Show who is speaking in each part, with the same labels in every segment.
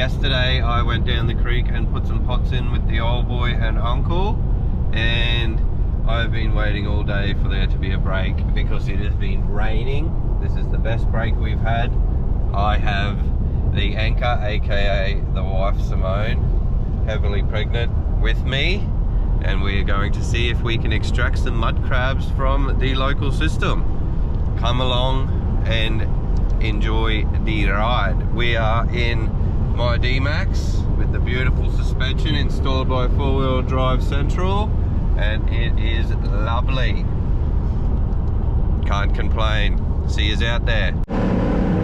Speaker 1: yesterday I went down the creek and put some pots in with the old boy and uncle, and I've been waiting all day for there to be a break because it has been raining. This is the best break we've had. I have the anchor, aka the wife Simone, heavily pregnant, with me, and we are going to see if we can extract some mud crabs from the local system. Come along and enjoy the ride. We are in my D-Max with the beautiful suspension installed by 4-wheel drive Central, and it is lovely. Can't complain. See yous out there.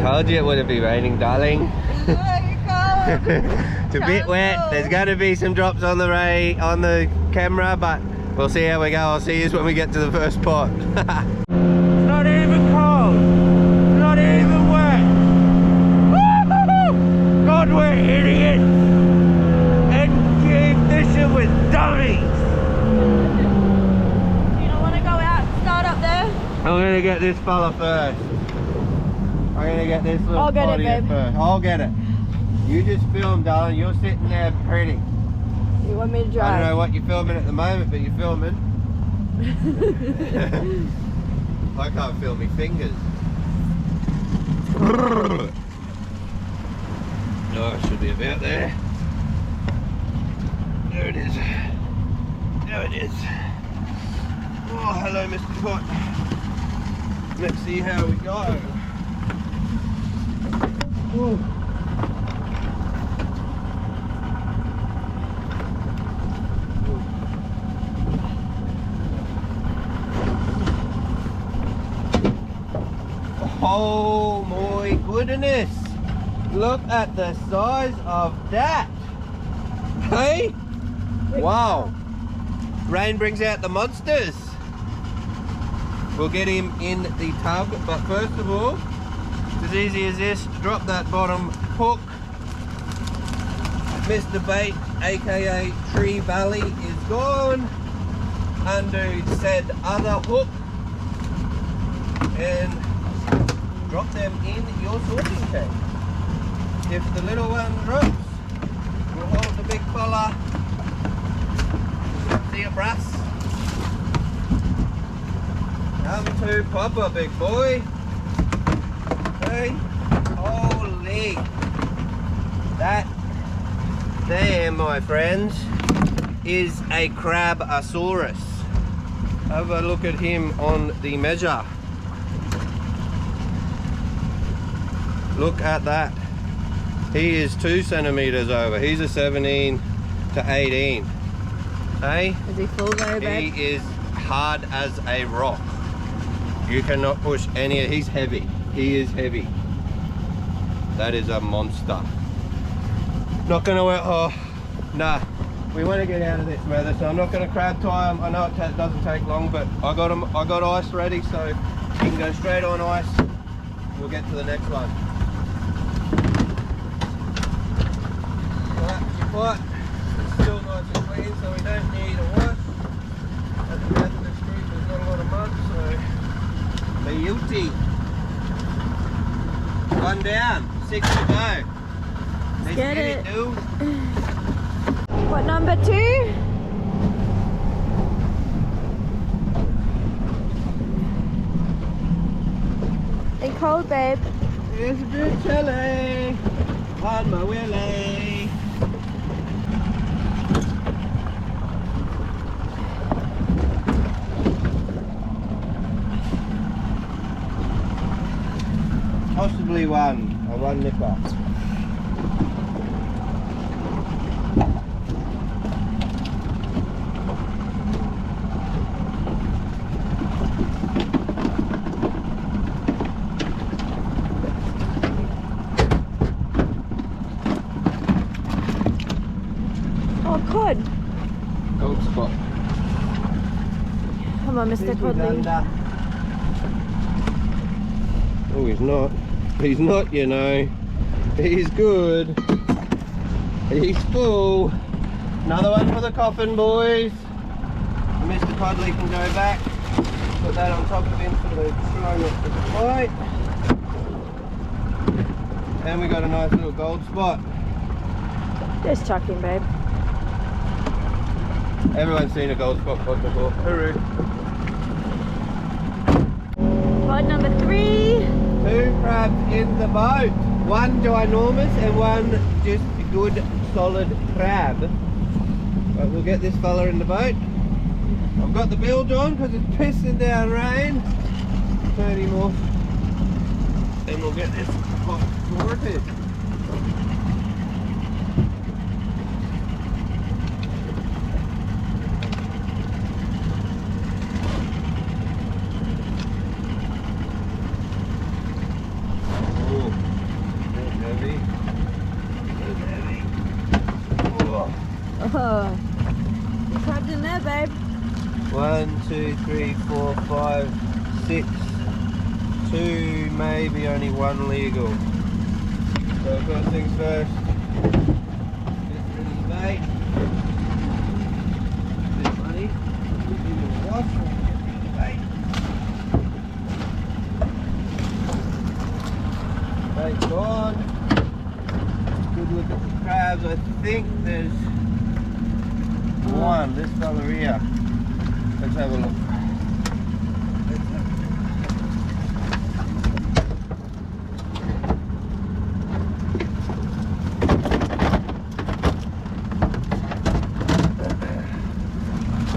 Speaker 1: Told you it would be raining, darling. It's a bit wet. There's going to be some drops on the camera, but we'll see how we go. I'll see you when we get to the first pot. It's not even cold. It's not even wet. God, we're idiots. NG fishing with dummies.
Speaker 2: You don't want to go out and start up there?
Speaker 1: I'm going to get this fella first. I'm going to get this little
Speaker 2: I'll get it,
Speaker 1: body
Speaker 2: babe.
Speaker 1: first. I'll get it. You just film, darling. You're sitting there pretty.
Speaker 2: You want me to drive?
Speaker 1: I don't know what you're filming at the moment, but you're filming. I can't feel my fingers. Oh, it should be about there. There it is. There it is. Oh, hello, Mr. Pot. Let's see how we go. Ooh. Oh my goodness, look at the size of that. Hey, wow, rain brings out the monsters. We'll get him in the tub, but first of all, as easy as this, drop that bottom hook. Mr. Bait, aka Tree Valley, is gone. Undo said other hook and drop them in your sorting tank. If the little one drops, we'll hold the big fella. See ya, brass. Come to Papa, big boy. Hey, holy. That there, my friends, is a Crabbosaurus. Have a look at him on the measure. Look at that. He is 2 centimeters over. He's a 17 to 18. Hey?
Speaker 2: Is he full though, babe?
Speaker 1: He is hard as a rock. You cannot push any. He's heavy. He is heavy. That is a monster. Not gonna work. Oh, nah. We want to get out of this weather, so I'm not gonna crab tie him. I know it doesn't take long, but I got him. I got ice ready, so he can go straight on ice. We'll get to the next one. But it's still nice and clean, so we don't need a wash. At the end of the street there's not a lot of mud, so beauty. One down, 6 to go. Let's
Speaker 2: get it.
Speaker 1: dude.
Speaker 2: What, number 2? And cold, babe.
Speaker 1: It's a bit chilly on my willy. Possibly one nipper.
Speaker 2: Oh, cod.
Speaker 1: Gold spot.
Speaker 2: Come on, Mr. Codley.
Speaker 1: Oh, he's not. He's not, you know. He's good. He's full. Another one for the coffin, boys. Mr. Codley can go back. Put that on top of him so they try not to fight. And we got a nice little gold spot.
Speaker 2: Just chucking, babe.
Speaker 1: Everyone's seen a gold spot pod before. Hooroo.
Speaker 2: Pod number 3.
Speaker 1: 2 crabs in the boat. One ginormous and one just a good solid crab. But we'll get this fella in the boat. I've got the bilge on because it's pissing down rain. Turn him off. And we'll get this pot sorted.
Speaker 2: Oh, you crabs in there, babe.
Speaker 1: 1, 2, 3, 4, 5, 6. 2, maybe only 1 legal. So first things first, get rid of the bait. Bit money. Give it a wash and get rid of the bait. Bait's gone. Good look at the crabs. I think there's one, this fella here. Let's have a look.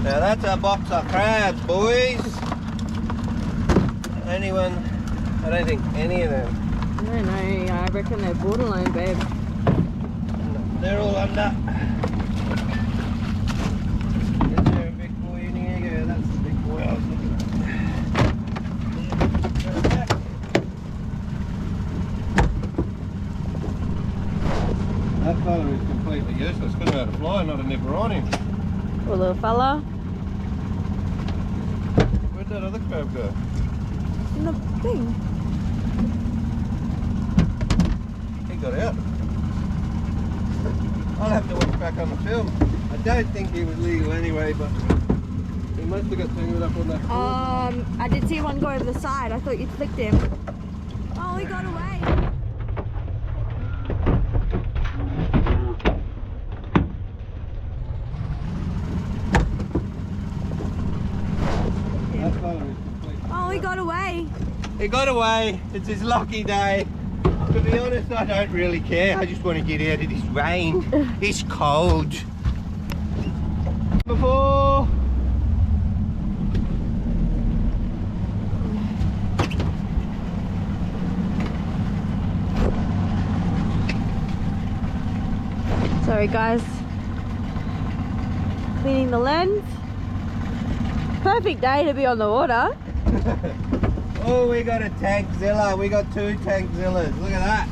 Speaker 1: Now that's a box of crabs, boys. Anyone? I don't think any of them.
Speaker 2: No, I reckon they're borderline, babe.
Speaker 1: They're all under. Is there a big boy in here? Yeah, that's the big boy I was looking at. That fella is completely useless. Couldn't know how to fly, not a nipper on him.
Speaker 2: Poor little fella.
Speaker 1: Where'd that other crab go?
Speaker 2: In the thing.
Speaker 1: He got out. I'll have to watch back on the film. I don't think he was legal anyway, but he must have got tangled up on that cord.
Speaker 2: I did see one go over the side. I thought you'd flicked him. Oh, he got away.
Speaker 1: That fella is completely...
Speaker 2: Oh, he got away.
Speaker 1: He got away. It's his lucky day. To be honest, I don't really care. I just want to get out of this rain. It's cold. Before.
Speaker 2: Sorry, guys. Cleaning the lens. Perfect day to be on the water.
Speaker 1: Oh, we got a tankzilla. We got 2 tankzillas. Look at that.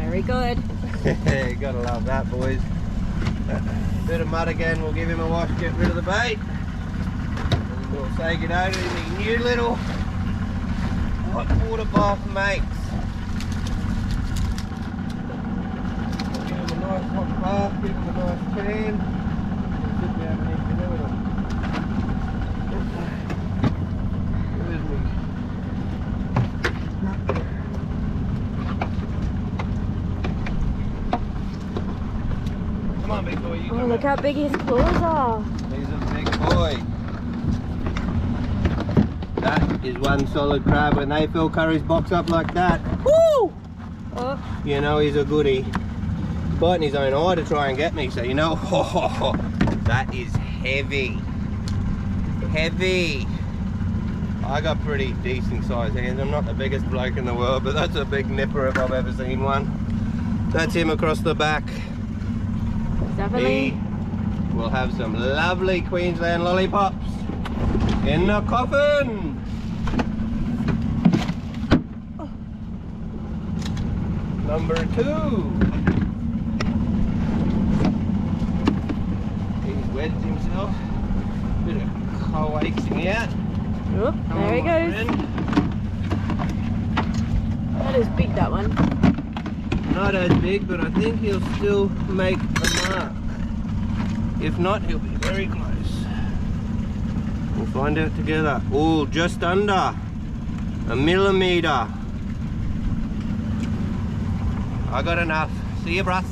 Speaker 2: Very good.
Speaker 1: You gotta love that, boys. Bit of mud again. We'll give him a wash, get rid of the bait. And we'll say good day to his new little hot water bath mates. Give him a nice hot bath, give him a nice tan. Sit down and eat dinner with him. Come on, big boy, you
Speaker 2: Oh,
Speaker 1: come
Speaker 2: look
Speaker 1: out.
Speaker 2: how big his claws are.
Speaker 1: He's a big boy. That is one solid crab. When they fill Curry's box up like that, woo!
Speaker 2: Oh,
Speaker 1: You know he's a goodie. Biting his own eye to try and get me, so you know, that is heavy. Heavy. I got pretty decent sized hands. I'm not the biggest bloke in the world, but that's a big nipper if I've ever seen one. That's him across the back.
Speaker 2: definitely.
Speaker 1: He will have some lovely Queensland lollipops in the coffin. Number 2. He's wedged himself. Bit of coaxing out.
Speaker 2: Oop, there he goes. That is big, that one.
Speaker 1: Not as big, but I think he'll still make the mark. If not, he'll be very close. We'll find out together. Oh, just under a millimetre. I got enough See you, bruss.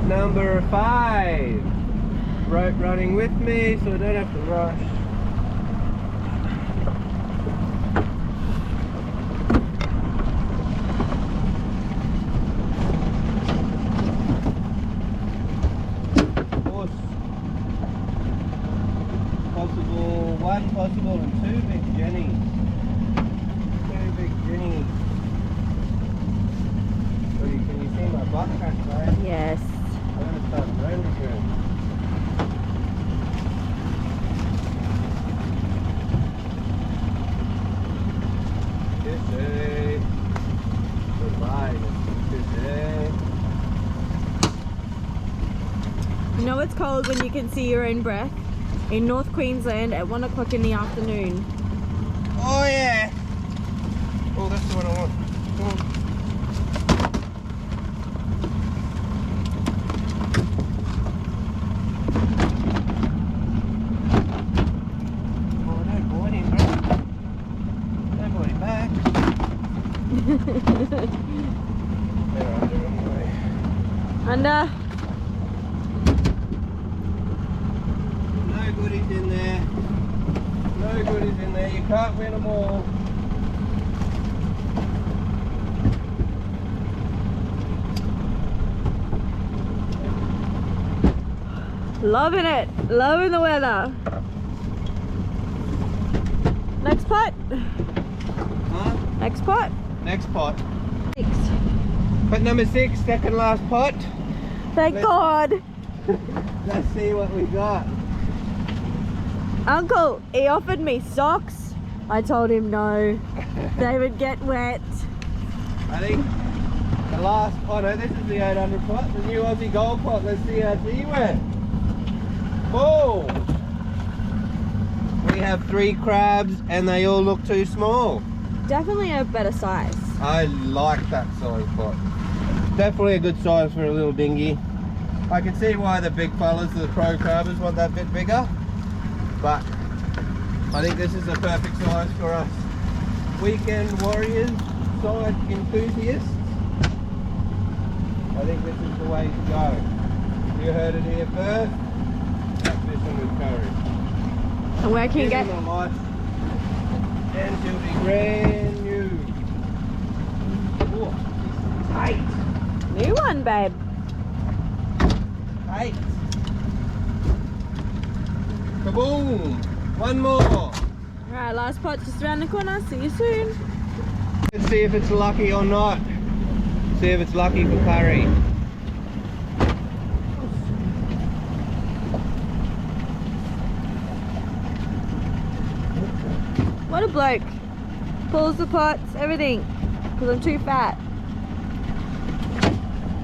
Speaker 1: Number 5. Rope running with me, so I don't have to rush. One possible and 2 big jennies. 2 big jennies. So can you see my butt crack, right?
Speaker 2: Yes.
Speaker 1: I'm going to start rolling here. Kissy. Goodbye. Kissy.
Speaker 2: You know it's cold when you can see your own breath? In North Queensland at 1 o'clock in the afternoon.
Speaker 1: Oh yeah! Oh, that's the one I want. Come on. Oh, don't bite him, bro. Don't bite him back. They're under anyway.
Speaker 2: Under.
Speaker 1: No goodies in there. No goodies in there. You can't win them all.
Speaker 2: Loving it. Loving the weather. Next pot.
Speaker 1: Huh?
Speaker 2: Next pot.
Speaker 1: Next pot.
Speaker 2: 6.
Speaker 1: Pot number 6, second last pot.
Speaker 2: Thank God.
Speaker 1: Let's see what we got.
Speaker 2: Uncle, he offered me socks. I told him no. They would get wet.
Speaker 1: I think the last pot, oh no, this is the 800 pot, the new Aussie gold pot. Let's see how she went. Oh! We have 3 crabs and they all look too small.
Speaker 2: Definitely a better size.
Speaker 1: I like that size pot. Definitely a good size for a little dinghy. I can see why the big fellas, the pro crabbers, want that bit bigger. But I think this is a perfect size for us weekend warriors, side enthusiasts. I think this is the way to go. You heard it here first. Fishing with courage.
Speaker 2: And where can you get?
Speaker 1: My life, and she'll be brand new. Oh, tight.
Speaker 2: New one, babe.
Speaker 1: Tight. Kaboom! One more.
Speaker 2: Alright, last pot just around the corner. See you soon.
Speaker 1: Let's see if it's lucky or not. See if it's lucky for Curry.
Speaker 2: What a bloke. Pulls the pots, everything. Because I'm too fat.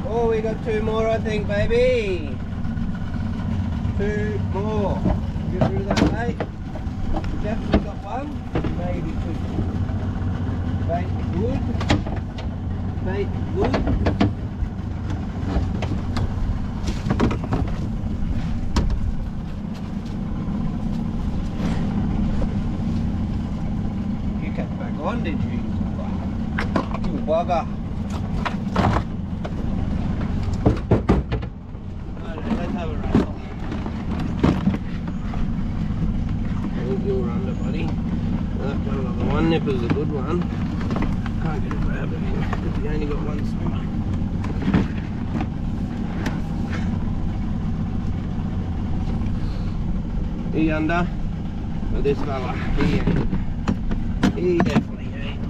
Speaker 1: Oh, we got 2 more, I think, baby. 2 more. Get rid of that bait. Definitely got 1. Maybe 2. Bait good. Bait good. You kept back on, did you? You bugger. Let's have a wrestle. You're under, buddy. That one of the one nipper's a good one. Can't get a grab of him because he only got 1 spot. He under, but this fella, he ain't. He definitely ain't.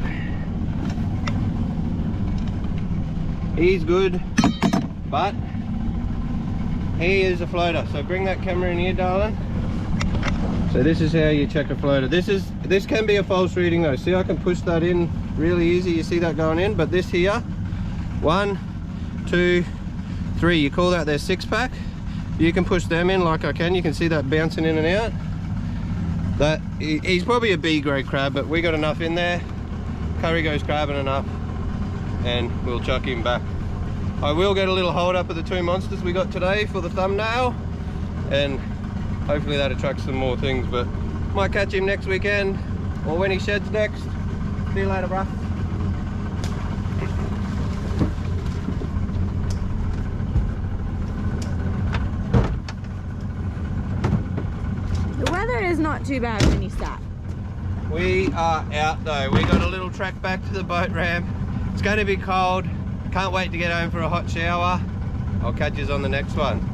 Speaker 1: He's good, but he is a floater. So bring that camera in here, darling. So this is how you check a floater. This can be a false reading though. See, I can push that in really easy. You see that going in, but this here, 1, 2, 3. You call that their 6-pack. You can push them in like I can. You can see that bouncing in and out. That he's probably a B grade crab, but we got enough in there. Curry goes crabbing enough, and we'll chuck him back. I will get a little hold up of the 2 monsters we got today for the thumbnail, and hopefully that attracts some more things, but might catch him next weekend or when he sheds next. See you later, bruh.
Speaker 2: weather's not too bad when you start.
Speaker 1: We are out though. We got a little trek back to the boat ramp. It's going to be cold. Can't wait to get home for a hot shower. I'll catch you on the next one.